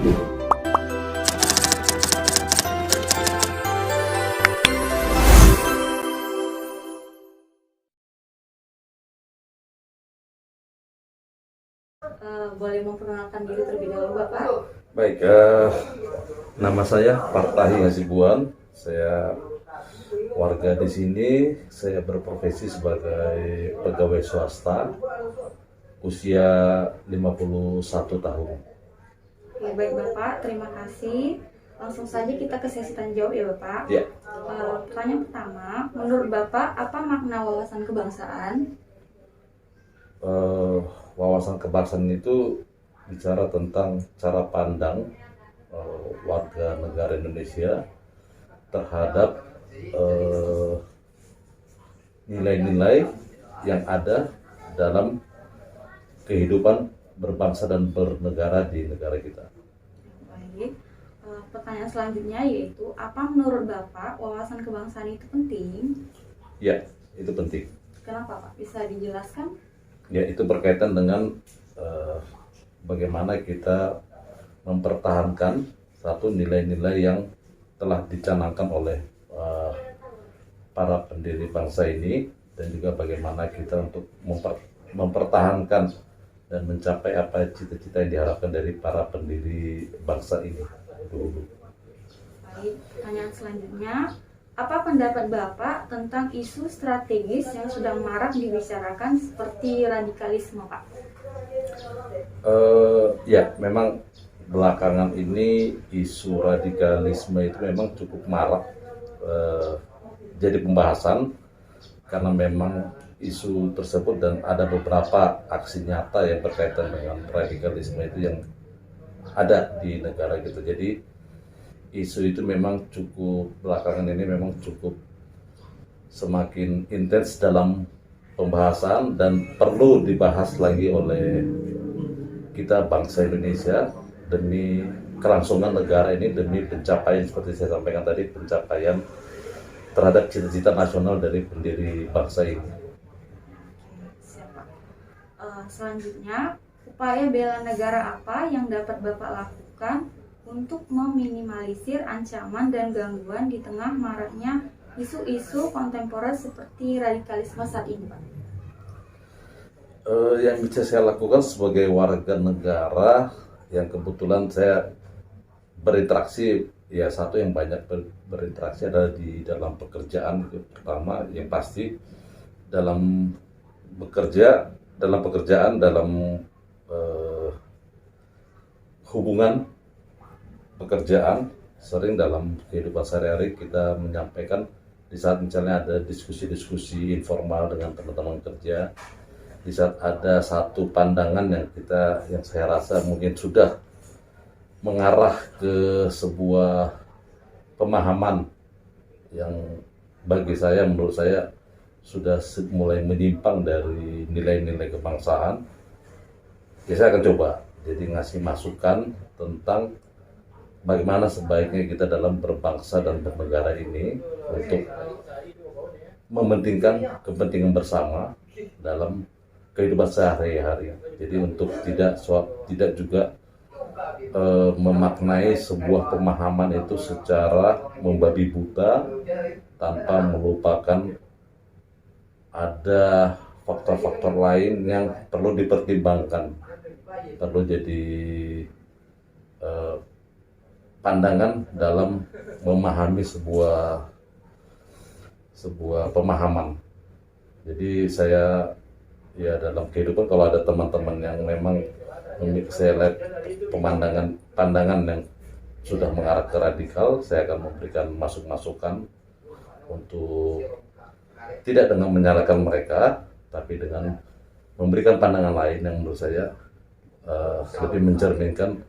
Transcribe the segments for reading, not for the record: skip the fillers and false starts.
Boleh memperkenalkan diri terlebih dahulu, Bapak? Baik, nama saya Partahi Hasibuan. Saya warga di sini. Saya berprofesi sebagai pegawai swasta, usia 51 tahun. Oke, baik Bapak, terima kasih. Langsung saja kita ke sesi tanya jawab ya Bapak. Ya, Pertanyaan pertama, menurut Bapak apa makna wawasan kebangsaan? wawasan kebangsaan itu bicara tentang cara pandang warga negara Indonesia terhadap nilai-nilai yang ada dalam kehidupan berbangsa dan bernegara di negara kita. Baik. Pertanyaan selanjutnya yaitu, apa menurut Bapak wawasan kebangsaan itu penting? Ya, itu penting. Kenapa Pak? Bisa dijelaskan? Ya, itu berkaitan dengan bagaimana kita mempertahankan satu nilai-nilai yang telah dicanangkan oleh para pendiri bangsa ini, dan juga bagaimana kita untuk mempertahankan dan mencapai apa cita-cita yang diharapkan dari para pendiri bangsa ini dulu. Baik, pertanyaan selanjutnya, apa pendapat Bapak tentang isu strategis yang sudah marak dibicarakan seperti radikalisme, Pak? Ya, memang belakangan ini isu radikalisme itu memang cukup marak jadi pembahasan, karena memang isu tersebut dan ada beberapa aksi nyata yang berkaitan dengan radikalisme itu yang ada di negara kita. Jadi isu itu memang cukup belakangan ini memang cukup semakin intens dalam pembahasan dan perlu dibahas lagi oleh kita bangsa Indonesia demi kelangsungan negara ini, demi pencapaian seperti saya sampaikan tadi, pencapaian terhadap cita-cita nasional dari pendiri bangsa ini. Siapa? Selanjutnya, upaya bela negara apa yang dapat Bapak lakukan untuk meminimalisir ancaman dan gangguan di tengah maraknya isu-isu kontemporer seperti radikalisme saat ini, Pak? Yang bisa saya lakukan sebagai warga negara yang kebetulan saya berinteraksi, ya satu yang banyak berinteraksi adalah di dalam pekerjaan. Pertama yang pasti dalam pekerjaan, dalam hubungan pekerjaan, sering dalam kehidupan sehari-hari kita menyampaikan di saat misalnya ada diskusi-diskusi informal dengan teman-teman kerja, di saat ada satu pandangan yang saya rasa mungkin sudah mengarah ke sebuah pemahaman yang menurut saya sudah mulai menyimpang dari nilai-nilai kebangsaan, ya saya akan coba jadi ngasih masukan tentang bagaimana sebaiknya kita dalam berbangsa dan bernegara ini untuk mementingkan kepentingan bersama dalam kehidupan sehari-hari. Jadi untuk tidak juga memaknai sebuah pemahaman itu secara membabi buta tanpa melupakan ada faktor-faktor lain yang perlu dipertimbangkan, perlu jadi pandangan dalam memahami sebuah pemahaman. Jadi saya, ya dalam kehidupan kalau ada teman-teman yang memang saya lihat pandangan yang sudah mengarah ke radikal, saya akan memberikan masukan untuk tidak dengan menyalahkan mereka, tapi dengan memberikan pandangan lain yang menurut saya lebih mencerminkan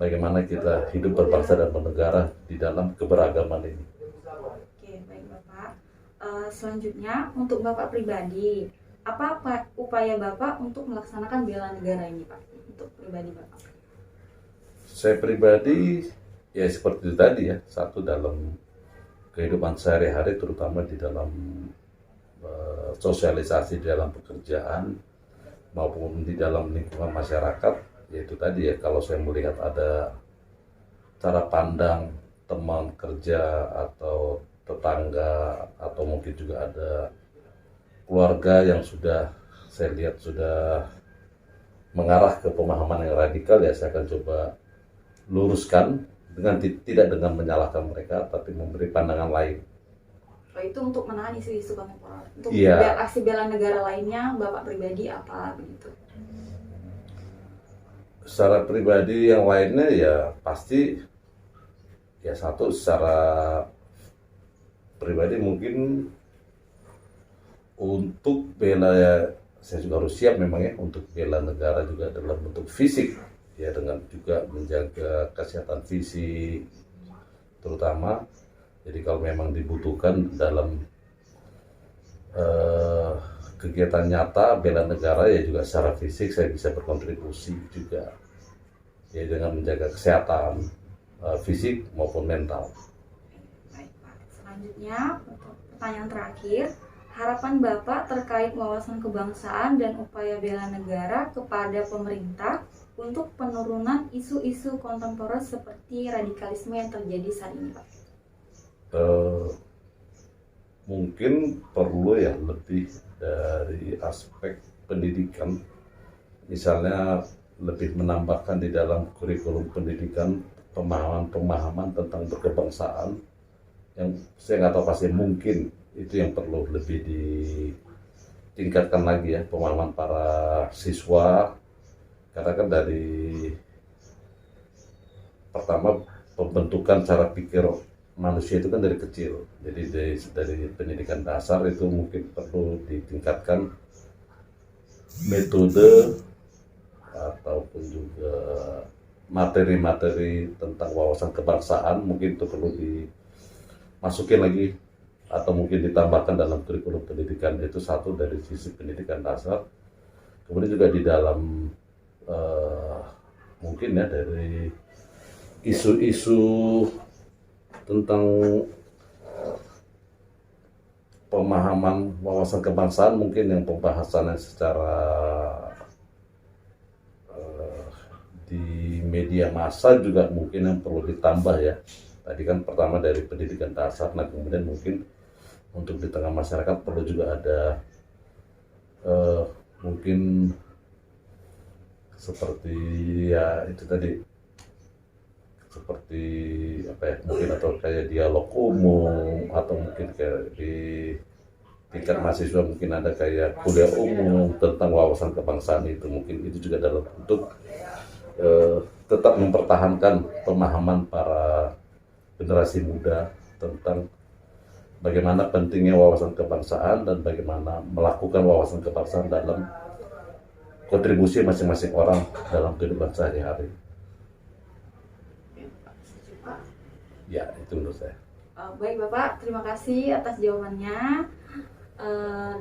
bagaimana kita hidup berbangsa dan bernegara di dalam keberagaman ini. Oke, baik Bapak. Selanjutnya, untuk Bapak pribadi, apa upaya Bapak untuk melaksanakan bela negara ini, Pak? Untuk pribadi Bapak? Saya pribadi, ya seperti itu tadi ya, satu dalam kehidupan sehari-hari, terutama di dalam sosialisasi di dalam pekerjaan maupun di dalam lingkungan masyarakat, yaitu tadi ya, kalau saya melihat ada cara pandang teman kerja atau tetangga atau mungkin juga ada keluarga yang sudah saya lihat sudah mengarah ke pemahaman yang radikal, ya saya akan coba luruskan dengan tidak dengan menyalahkan mereka, tapi memberi pandangan lain. Oh, itu untuk menahan isu-isu kontemporer. Untuk Iya. aksi bela negara lainnya, Bapak pribadi apa begitu? Secara pribadi yang lainnya ya pasti ya satu secara pribadi mungkin untuk bela ya saya juga harus siap memang ya untuk bela negara juga dalam bentuk fisik ya, dengan juga menjaga kesehatan fisik terutama. Jadi kalau memang dibutuhkan dalam kegiatan nyata bela negara ya juga secara fisik saya bisa berkontribusi juga ya dengan menjaga kesehatan fisik maupun mental. Baik, Pak. Selanjutnya, untuk pertanyaan terakhir, harapan Bapak terkait wawasan kebangsaan dan upaya bela negara kepada pemerintah untuk penurunan isu-isu kontemporer seperti radikalisme yang terjadi saat ini, Pak? Mungkin perlu ya lebih dari aspek pendidikan, misalnya lebih menambahkan di dalam kurikulum pendidikan pemahaman-pemahaman tentang berkebangsaan yang saya nggak tahu pasti mungkin itu yang perlu lebih ditingkatkan lagi ya, pemahaman para siswa, karena kan dari pertama pembentukan cara pikir manusia itu kan dari kecil, jadi dari pendidikan dasar itu mungkin perlu ditingkatkan metode ataupun juga materi-materi tentang wawasan kebangsaan, mungkin itu perlu dimasukin lagi atau mungkin ditambahkan dalam kurikulum pendidikan. Itu satu dari sisi pendidikan dasar. Kemudian juga di dalam mungkin ya dari isu-isu tentang pemahaman wawasan kebangsaan, mungkin yang pembahasannya secara di media massa juga mungkin yang perlu ditambah ya. Tadi kan pertama dari pendidikan dasar, nah kemudian mungkin untuk di tengah masyarakat perlu juga ada mungkin seperti ya itu tadi, seperti apa ya, mungkin atau kayak dialog umum atau mungkin kayak di tingkat mahasiswa mungkin ada kayak kuliah umum tentang wawasan kebangsaan itu, mungkin itu juga dalam bentuk tetap mempertahankan pemahaman para generasi muda tentang bagaimana pentingnya wawasan kebangsaan dan bagaimana melakukan wawasan kebangsaan dalam kontribusi masing-masing orang dalam kehidupan sehari-hari. Ya, itu menurut saya. Baik Bapak, terima kasih atas jawabannya.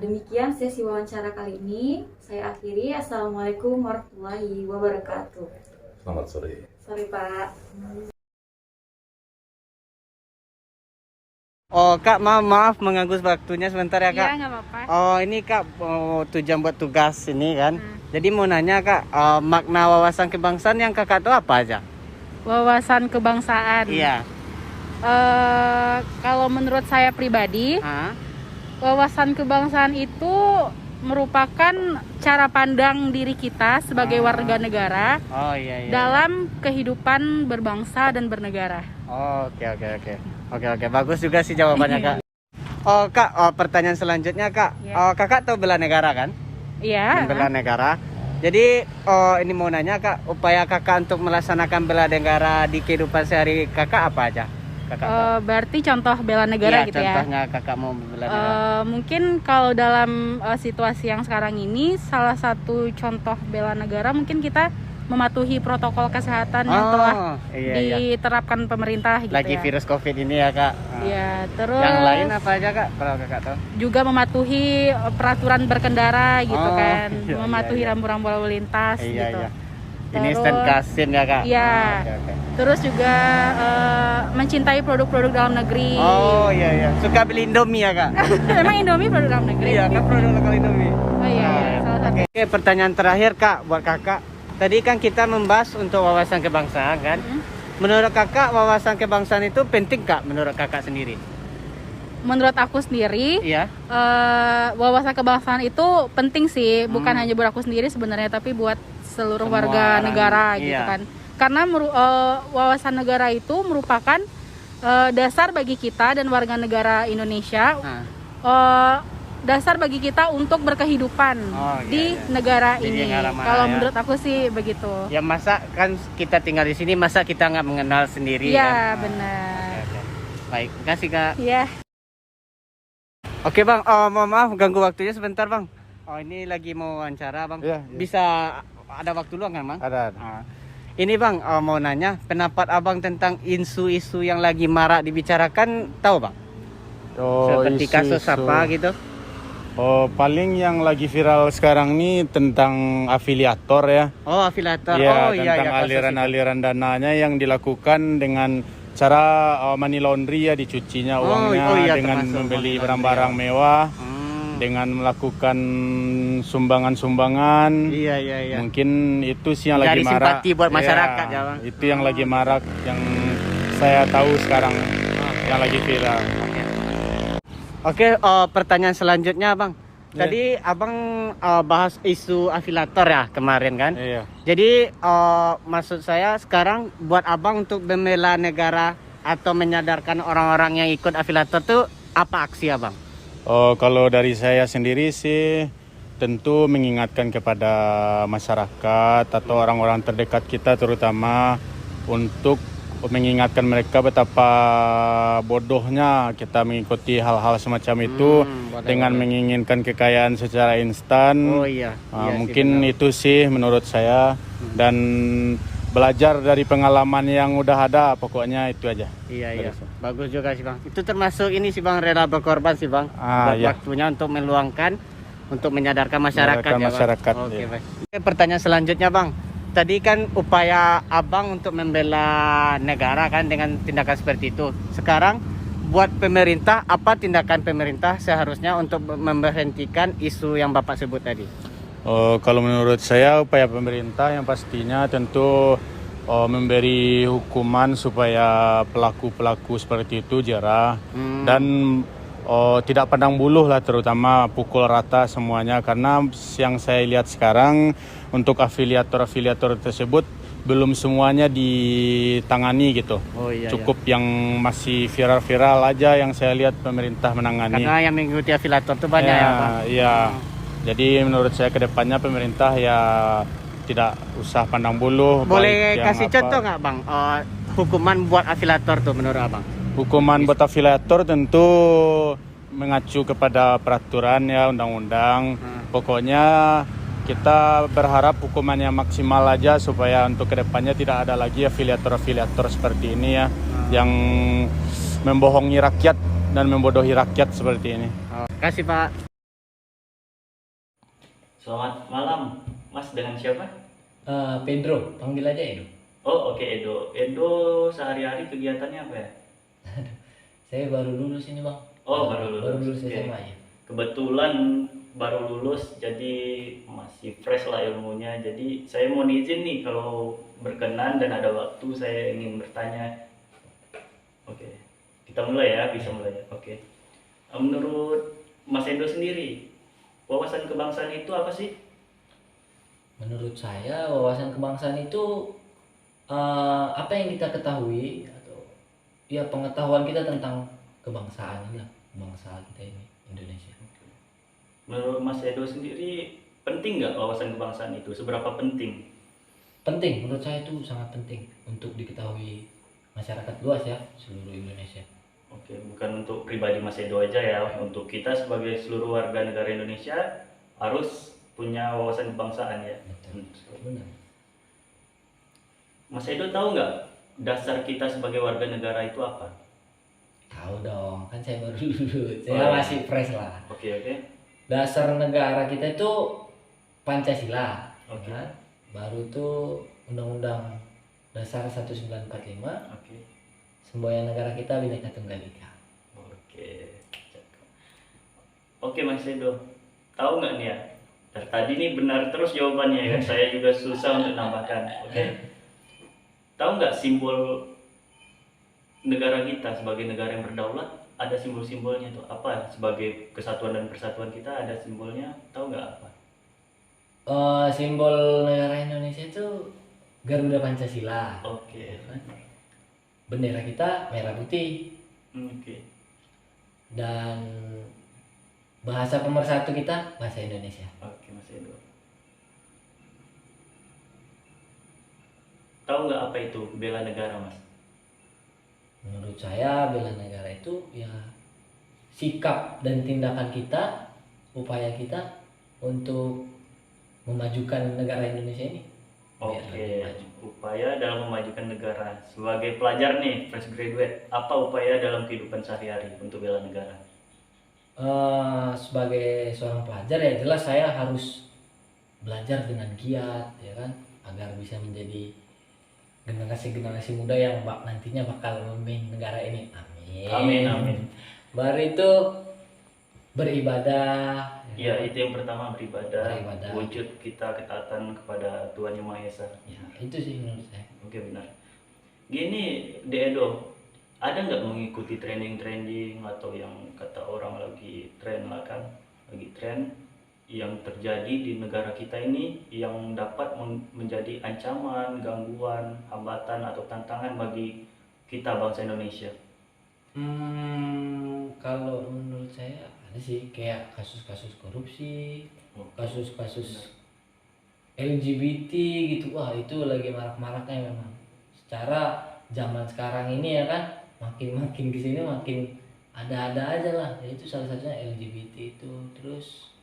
Demikian sesi wawancara kali ini. Saya akhiri. Assalamualaikum warahmatullahi wabarakatuh. Selamat sore. Sore Pak. Oh Kak, maaf mengganggu waktunya sebentar ya Kak. Iya, nggak apa-apa. Oh ini Kak, tujuan buat tugas ini kan. Jadi mau nanya Kak, makna wawasan kebangsaan yang Kakak tahu apa aja? Wawasan kebangsaan. Iya. Kalau menurut saya pribadi, wawasan kebangsaan itu merupakan cara pandang diri kita sebagai warga negara Oh iya. dalam kehidupan berbangsa dan bernegara. Oh, oke, bagus juga sih jawabannya Kak. Oh Kak, pertanyaan selanjutnya Kak. Iya. Kakak tahu bela negara kan? Iya. Bela negara. Jadi ini mau nanya Kak, upaya Kakak untuk melaksanakan bela negara di kehidupan sehari Kakak apa aja? Kakak tahu? Berarti contoh bela negara Iya, gitu ya. contohnya Kakak mau bela negara. Mungkin kalau dalam situasi yang sekarang ini, salah satu contoh bela negara mungkin kita mematuhi protokol kesehatan yang telah diterapkan pemerintah gitu Lagi ya. virus COVID ini ya Kak. Iya, terus Yang lain apa aja Kak kalau Kakak tahu? juga mematuhi peraturan berkendara gitu Oh, kan, iya, mematuhi iya. rambu-rambu lalu lintas Iya. gitu. Ini Terus- stand kasin ya Kak? Iya. Oke. Terus juga mencintai produk-produk dalam negeri. Oh iya. Suka beli Indomie ya Kak? Memang Indomie produk dalam negeri. Iya kan produk lokal Indomie. Oh iya, salah satu. Oke, pertanyaan terakhir Kak buat Kakak. Tadi kan kita membahas untuk wawasan kebangsaan kan. menurut kakak wawasan kebangsaan itu penting kak menurut kakak sendiri? Menurut aku sendiri, Iya. wawasan kebangsaan itu penting sih, bukan hanya buat aku sendiri sebenarnya, tapi buat seluruh Semua warga orang, negara gitu iya. kan. Karena wawasan negara itu merupakan dasar bagi kita dan warga negara Indonesia, Nah. dasar bagi kita untuk berkehidupan Oh, iya, di iya. negara Di ini. negara mana, Kalau ya? menurut aku sih begitu. Ya masa kan kita tinggal di sini, masa kita nggak mengenal sendiri Iya, kan? benar. Oke. Baik, kasih kak. Iya. Oke bang, mohon maaf ganggu waktunya sebentar bang. Oh ini lagi mau wawancara bang. Iya, iya. Bisa ada waktu luang kan bang? Ada. Ah. Ini bang, mau nanya pendapat abang tentang isu-isu yang lagi marak dibicarakan, tahu bang? Oh, Seperti kasus isu-isu. apa gitu? Oh, paling yang lagi viral sekarang ini tentang afiliator ya. Oh afiliator. Ya, Oh iya tentang iya. kasus itu. aliran-aliran dananya yang dilakukan dengan cara money laundry ya, dicucinya Oh, uangnya oh iya, dengan termasuk membeli money laundry, barang-barang ya. mewah, Hmm. dengan melakukan sumbangan-sumbangan. Iya iya iya. Mungkin itu sih yang Cari lagi marak. simpati buat masyarakat, ya, Bang. Itu yang lagi marak, yang saya tahu sekarang yang lagi viral. Oke, pertanyaan selanjutnya bang. Tadi abang bahas isu afiliator ya kemarin kan? Iya. Jadi maksud saya sekarang buat abang untuk membela negara atau menyadarkan orang-orang yang ikut afiliator tuh apa aksi abang? Oh, kalau dari saya sendiri sih tentu mengingatkan kepada masyarakat atau orang-orang terdekat kita terutama untuk mengingatkan mereka betapa bodohnya kita mengikuti hal-hal semacam itu dengan menginginkan kekayaan secara instan. Oh iya. Iya sih, Mungkin benar. itu sih menurut saya, dan belajar dari pengalaman yang udah ada, pokoknya itu aja. Iya iya. Dari saya. Bagus juga sih bang. Itu termasuk ini sih bang, rela berkorban sih bang. Buat Iya. waktunya untuk meluangkan, untuk menyadarkan masyarakat Menyadarkan ya bang. masyarakat, Oke iya. baik. Oke, pertanyaan selanjutnya bang. Tadi kan upaya abang untuk membela negara kan dengan tindakan seperti itu. Sekarang buat pemerintah, apa tindakan pemerintah seharusnya untuk memberhentikan isu yang bapak sebut tadi? Oh, kalau menurut saya upaya pemerintah yang pastinya tentu memberi hukuman supaya pelaku-pelaku seperti itu jera dan tidak pandang buluh lah, terutama pukul rata semuanya, karena yang saya lihat sekarang untuk afiliator-afiliator tersebut belum semuanya ditangani gitu. Oh iya. Cukup yang masih viral-viral aja yang saya lihat pemerintah menangani. Karena yang mengikuti afiliator itu banyak ya bang. Iya. Jadi menurut saya ke depannya pemerintah ya tidak usah pandang buluh. Boleh baik yang kasih apa. contoh nggak bang? Hukuman buat afiliator tuh menurut abang? Hukuman buat afiliator tentu mengacu kepada peraturan ya, undang-undang. Pokoknya kita berharap hukuman yang maksimal aja supaya untuk kedepannya tidak ada lagi afiliator-afiliator seperti ini ya, yang membohongi rakyat dan membodohi rakyat seperti ini. Kasih pak. Selamat malam, Mas. Dengan siapa? Pedro, panggil aja Edo. Oh, oke, Edo. Edo sehari-hari kegiatannya apa ya? Saya baru lulus ini bang. Oh, baru lulus. Baru lulus Oke. SMA ya. Kebetulan baru lulus, jadi masih fresh lah ilmunya. Jadi saya mau izin nih kalau berkenan dan ada waktu saya ingin bertanya. Oke, kita mulai ya, bisa mulai ya. Oke. Menurut Mas Edo sendiri, wawasan kebangsaan itu apa sih? Menurut saya wawasan kebangsaan itu apa yang kita ketahui atau ya pengetahuan kita tentang kebangsaan ini lah, bangsa kita ini Indonesia. Menurut Mas Edo sendiri, penting nggak wawasan kebangsaan itu? Seberapa penting? Penting, menurut saya itu sangat penting untuk diketahui masyarakat luas ya, seluruh Indonesia. Oke, bukan untuk pribadi Mas Edo aja ya, untuk kita sebagai seluruh warga negara Indonesia harus punya wawasan kebangsaan ya. Betul. Benar. Mas Edo tahu nggak dasar kita sebagai warga negara itu apa? Tahu dong, kan saya baru lulus. Saya Oh, iya. masih fresh lah. Oke, oke. Dasar negara kita itu Pancasila. Oke. Kan? Baru tuh Undang-Undang Dasar 1945, Oke. semboyan negara kita Bhinneka Tunggal Ika. Oke. Oke, Mas Edo. Tahu nggak nih ya? Dari tadi nih benar terus jawabannya ya. Saya juga susah untuk nambahkan. Oke. tahu nggak simbol negara kita sebagai negara yang berdaulat? Ada simbol-simbolnya tuh apa? Sebagai kesatuan dan persatuan kita ada simbolnya, tahu nggak apa? Simbol negara Indonesia itu Garuda Pancasila. Oke. Bendera kita merah putih. Oke. Dan bahasa pemersatu kita bahasa Indonesia. Oke, Mas Edo. Tahu nggak apa itu bela negara, Mas? Menurut saya bela negara itu ya sikap dan tindakan kita, upaya kita untuk memajukan negara Indonesia ini. Biar Oke, lebih maju. upaya dalam memajukan negara. Sebagai pelajar nih, fresh graduate, apa upaya dalam kehidupan sehari-hari untuk bela negara? Sebagai seorang pelajar ya jelas saya harus belajar dengan giat ya kan, agar bisa menjadi generasi-generasi muda yang nantinya bakal memimpin negara ini. Amin. Amin, amin. Baru itu beribadah. Ya, itu yang pertama, beribadah. Beribadah. Wujud kita ketaatan kepada Tuhan Yang Maha Esa. Ya, itu sih menurut saya. Oke, benar. Gini, Dedo, ada nggak mengikuti trending-trending atau yang kata orang lagi tren lah kan, lagi tren yang terjadi di negara kita ini yang dapat menjadi ancaman, gangguan, hambatan atau tantangan bagi kita bangsa Indonesia? Kalau menurut saya ada sih kayak kasus-kasus korupsi, kasus-kasus LGBT gitu. Wah, itu lagi marak-maraknya memang. Secara zaman sekarang ini ya kan, makin kesini makin ada-ada aja lah. Ya, itu salah satunya LGBT itu. Terus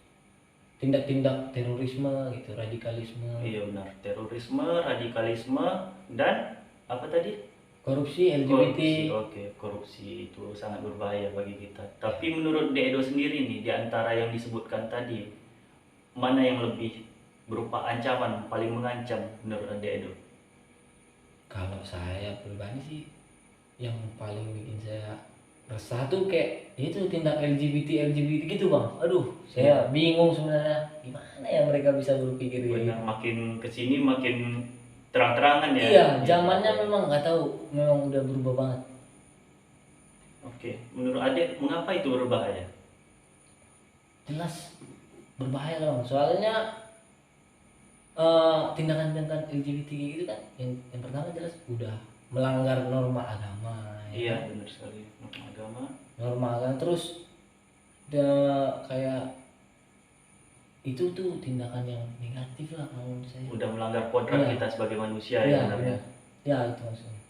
tindak-tindak terorisme gitu, radikalisme. Iya benar, terorisme, radikalisme, dan apa tadi? Korupsi, LGBT. Korupsi. Oke, korupsi itu sangat berbahaya bagi kita. Tapi menurut Dedo sendiri nih, di antara yang disebutkan tadi, mana yang lebih berupa ancaman, paling mengancam menurut Dedo? Kalau saya pribadi sih yang paling bikin saya resah tuh kayak itu tindak LGBT gitu bang. Aduh, saya bingung sebenarnya gimana ya mereka bisa berpikir gitu. Benar, makin kesini makin terang-terangan ya. Iya, zamannya memang nggak tahu, memang udah berubah banget. Oke, menurut Adek mengapa itu berbahaya? Jelas berbahaya bang. Soalnya tindakan-tindakan LGBT gitu kan, yang pertama jelas udah melanggar norma agama. Ya Iya, kan? benar sekali. Norma agama terus kayak itu tuh tindakan yang negatif lah kalau menurut saya. Udah melanggar kodrat Iya. kita sebagai manusia Iya, ya sebenarnya. ya itu maksudnya.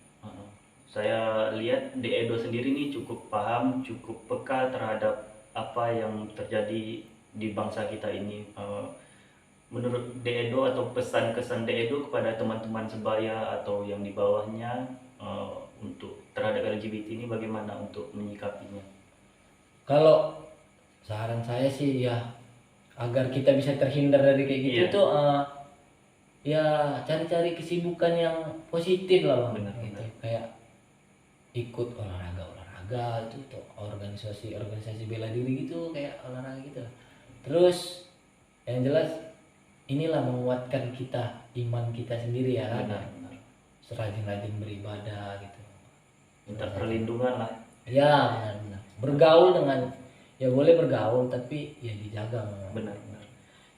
Saya lihat Dedo sendiri nih cukup paham, cukup peka terhadap apa yang terjadi di bangsa kita ini. Menurut Dedo atau pesan-kesan Dedo kepada teman-teman sebaya atau yang di bawahnya untuk terhadap LGBT ini bagaimana untuk menyikapinya? Kalau saran saya sih ya agar kita bisa terhindar dari kayak gitu Iya. tuh ya cari-cari kesibukan yang positif lah bang. Benar, Gitu. benar. Kayak ikut olahraga itu tuh organisasi bela diri gitu, kayak olahraga gitu. Terus yang jelas inilah menguatkan kita, iman kita sendiri ya kan. Benar, benar. Serajin-rajin beribadah gitu. Minta perlindungan lah. Ya benar-benar. Bergaul dengan ya boleh bergaul tapi ya dijaga memang. Benar-benar.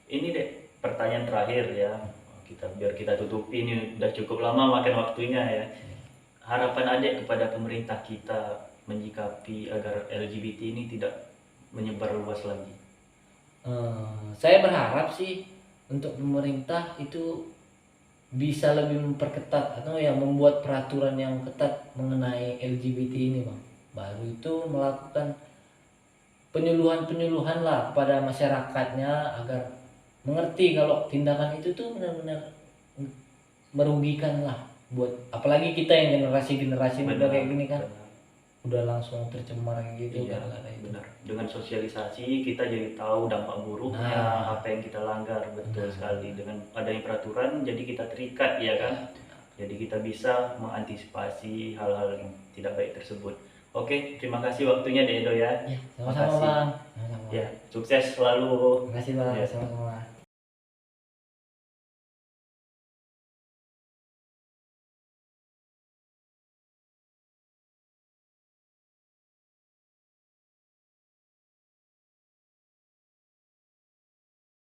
Ini deh pertanyaan terakhir ya. Biar kita tutupi ini udah cukup lama makan waktunya ya. Harapan Adek kepada pemerintah kita menyikapi agar LGBT ini tidak menyebar luas lagi. Saya berharap sih untuk pemerintah itu bisa lebih memperketat atau ya membuat peraturan yang ketat mengenai LGBT ini bang. Baru itu melakukan penyuluhan lah kepada masyarakatnya agar mengerti kalau tindakan itu tuh benar-benar merugikan lah buat apalagi kita yang generasi muda kayak gini kan. Benar. Udah langsung tercemar gitu Iya, gara-gara itu. benar. Dengan sosialisasi kita jadi tahu dampak buruknya Nah. apa yang kita langgar. Betul Nah. sekali. Dengan adanya peraturan jadi kita terikat ya kan. Jadi kita bisa mengantisipasi hal-hal yang tidak baik tersebut. Oke, terima kasih waktunya Dedo ya. Ya, sama-sama Makasih. bang. Sama-sama. Ya, sukses selalu. Terima kasih bang. Ya. Sama-sama.